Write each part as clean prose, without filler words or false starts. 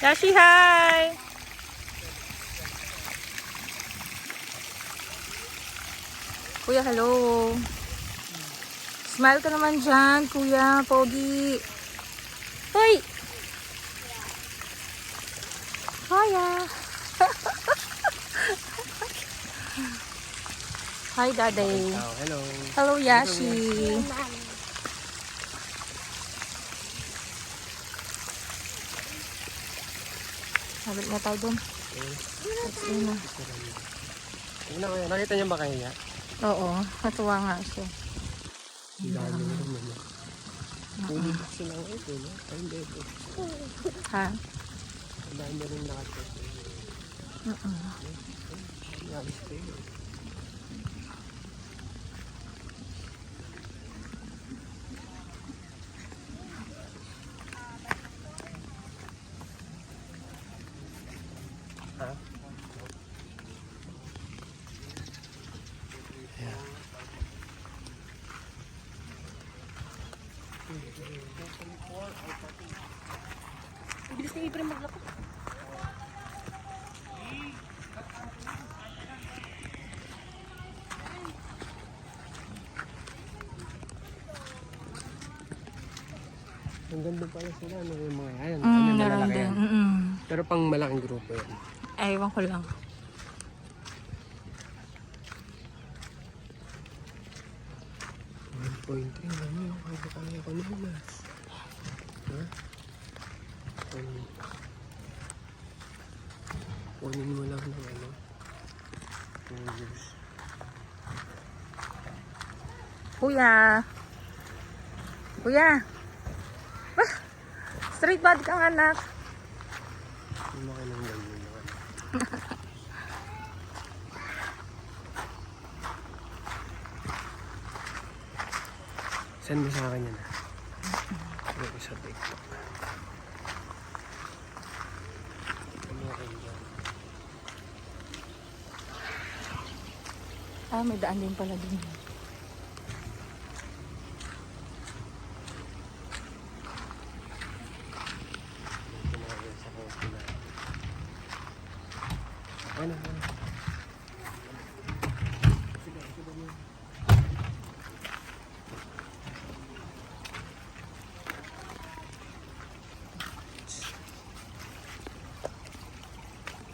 Yashi, hi! Kuya, hello. Smile ka naman dyan, kuya. Pogi. Hoy! Hiya! Hi, Daddy. Oh, hello. Hello, Yashi. Habit na tayo dun. Let's go na. Nakita niyo ba kayo niya? Oo, natuwa nga siya. Ang dami na naman. Puli kasi lang ito, no? Ay, hindi ito. Ha? Ang dami na rin nakatot. Yalis ko yun. Ha? Yeah. Bilis ni Ibrahim maglako. Ang ganda pala sila, ano yung mga yan. Meron Malalaki din. yan. Pero pang malaking grupo yan. Ewan ko lang. Point 3, ano yung kaya ko naman. Ha? Kunin mo lang ng ano. Kuya. Kuya. Bah, straight body kang anak. Hindi mo kayo ng ganyan naman. Send mo sa akin yan ha. Yung isa TikTok. Ano kayo dyan? Ah, may daan din pala din. Sa coffee na. Ano?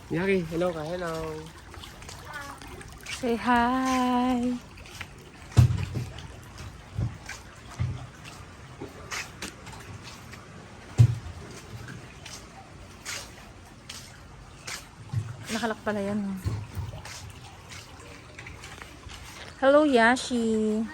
Yaki, hello ka, hello. Say hi. Nakalak pala yan. Hello, Yashi.